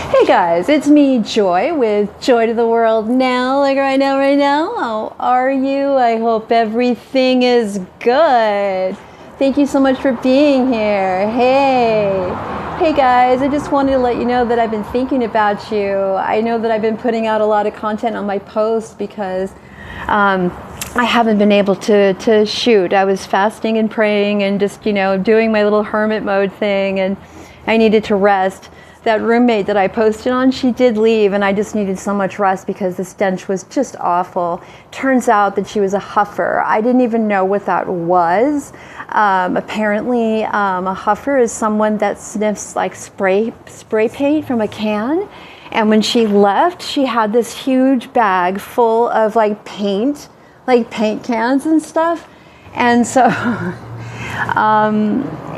Hey guys, it's me, Joy, with Joy to the World Now, like right now. How are you? I hope everything is good. Thank you so much for being here. Hey guys, I just wanted to let you know that I've been thinking about you. I know that I've been putting out a lot of content on my posts because I haven't been able to shoot. I was fasting and praying and just, doing my little hermit mode thing, and I needed to rest. That roommate that I posted on, she did leave, and I just needed so much rest because the stench was just awful. Turns out that she was a huffer. I didn't even know what that was. Apparently, a huffer is someone that sniffs like spray paint from a can. And when she left, she had this huge bag full of like paint cans and stuff. And so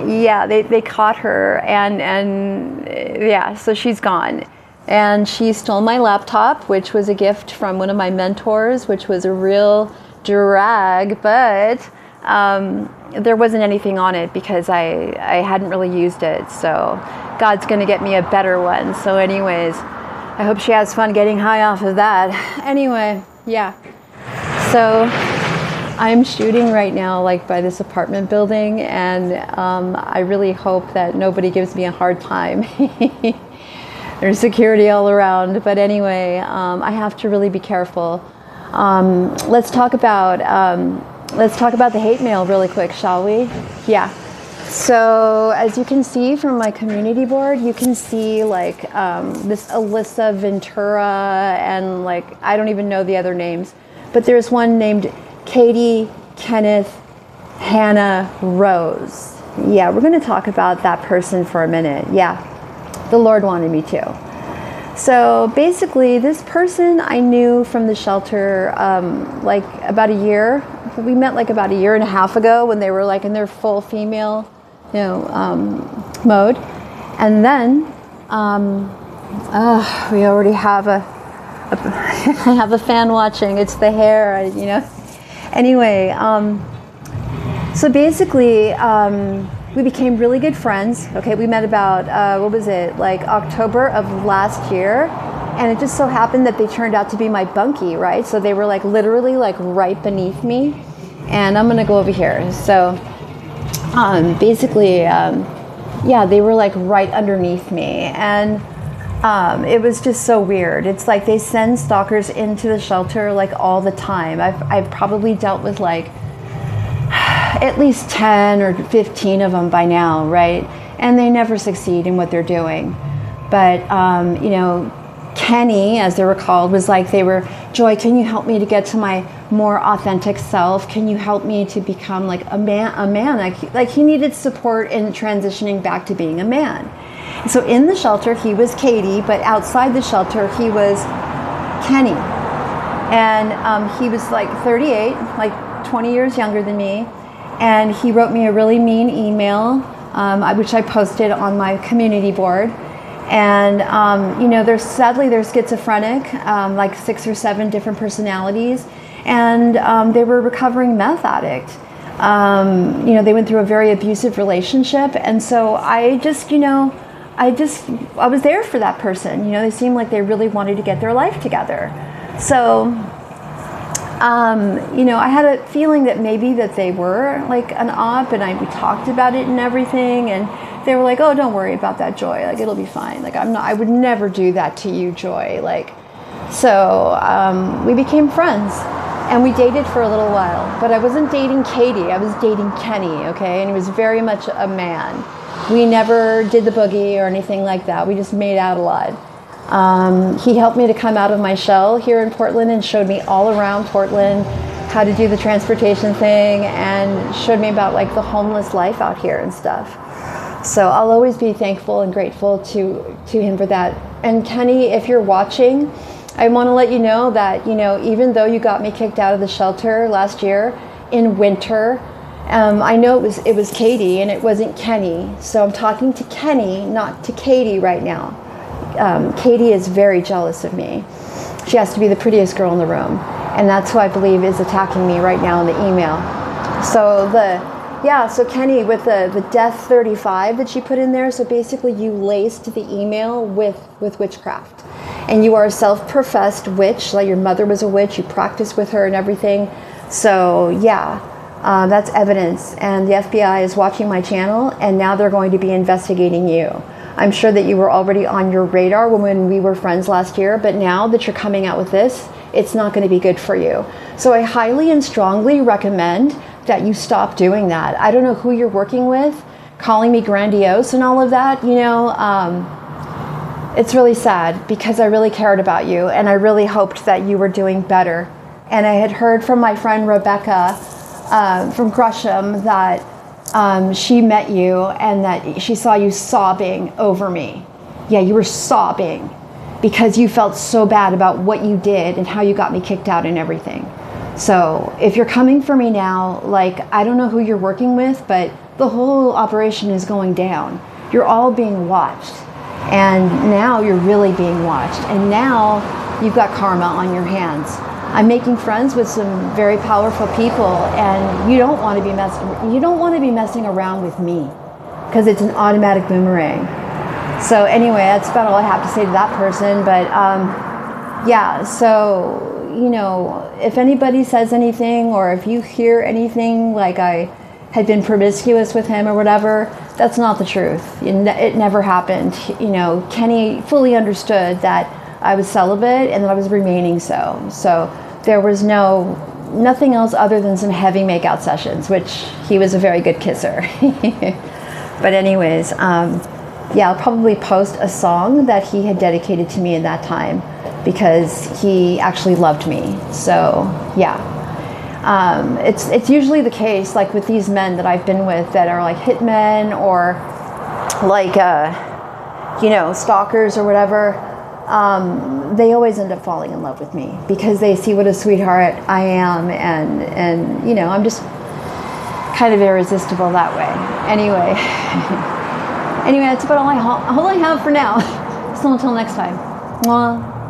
yeah, they caught her, and yeah, so she's gone. And she stole my laptop, which was a gift from one of my mentors, which was a real drag, but there wasn't anything on it because I hadn't really used it. So God's gonna get me a better one. So anyways, I hope she has fun getting high off of that. Anyway, yeah. So I'm shooting right now, like by this apartment building, and I really hope that nobody gives me a hard time. There's security all around, but anyway, I have to really be careful. Let's talk about the hate mail really quick, shall we? Yeah. So as you can see from my community board, you can see like this Alyssa Ventura, and like I don't even know the other names, but there's one named Katie, Kenneth, Hannah, Rose. Yeah, we're going to talk about that person for a minute. Yeah, the Lord wanted me to. So basically, this person I knew from the shelter like about a year. We met like about a year and a half ago when they were like in their full female, mode. And then we already have I have a fan watching. It's the hair, Anyway, so basically, we became really good friends. Okay, we met about, like October of last year. And it just so happened that they turned out to be my bunkie, right? So they were like literally like right beneath me. And I'm gonna go over here. So basically, yeah, they were like right underneath me. And it was just so weird. It's like they send stalkers into the shelter like all the time. I've probably dealt with like at least 10 or 15 of them by now, right? And they never succeed in what they're doing. But Kenny, as they were called, was like, Joy, can you help me to get to my more authentic self? Can you help me to become like a man? Like he needed support in transitioning back to being a man. So in the shelter, he was Katie, but outside the shelter, he was Kenny. And he was like 38, like 20 years younger than me. And he wrote me a really mean email, which I posted on my community board. And, they're schizophrenic, like 6 or 7 different personalities. And they were a recovering meth addict. They went through a very abusive relationship. And so I was there for that person. They seemed like they really wanted to get their life together. So, I had a feeling that maybe that they were like an op, and we talked about it and everything. And they were like, oh, don't worry about that, Joy. Like, it'll be fine. Like, I would never do that to you, Joy. Like, so we became friends. And we dated for a little while. But I wasn't dating Katie. I was dating Kenny, okay? And he was very much a man. We never did the boogie or anything like that. We just made out a lot. He helped me to come out of my shell here in Portland and showed me all around Portland how to do the transportation thing, and showed me about like the homeless life out here and stuff. So I'll always be thankful and grateful to him for that. And Kenny, if you're watching, I want to let you know that, even though you got me kicked out of the shelter last year in winter, I know it was Katie and it wasn't Kenny. So I'm talking to Kenny, not to Katie right now. Katie is very jealous of me. She has to be the prettiest girl in the room. And that's who I believe is attacking me right now in the email. So Yeah, so Kenny, with the death 35 that she put in there, so basically you laced the email with witchcraft. And you are a self-professed witch, like your mother was a witch, you practiced with her and everything. So yeah, that's evidence. And the FBI is watching my channel, and now they're going to be investigating you. I'm sure that you were already on your radar when we were friends last year, but now that you're coming out with this, it's not going to be good for you. So I highly and strongly recommend that you stop doing that. I don't know who you're working with, calling me grandiose and all of that, you know, it's really sad because I really cared about you and I really hoped that you were doing better. And I had heard from my friend Rebecca from Gresham that she met you and that she saw you sobbing over me. Yeah, you were sobbing because you felt so bad about what you did and how you got me kicked out and everything. So if you're coming for me now, like, I don't know who you're working with, but the whole operation is going down. You're all being watched. And now you're really being watched. And now you've got karma on your hands. I'm making friends with some very powerful people, and you don't want to be messing around with me because it's an automatic boomerang. So anyway, that's about all I have to say to that person. But yeah, so you know, if anybody says anything or if you hear anything like I had been promiscuous with him or whatever, that's not the truth. It never happened. You know, Kenny fully understood that I was celibate and that I was remaining so. So there was nothing else other than some heavy makeout sessions, which he was a very good kisser. But anyways, yeah, I'll probably post a song that he had dedicated to me in that time because he actually loved me. So yeah, it's usually the case, like with these men that I've been with that are like hitmen or like you know, stalkers or whatever. They always end up falling in love with me because they see what a sweetheart I am, and you know, I'm just kind of irresistible that way. Anyway, anyway, that's about all I have for now. So until next time. Mwah.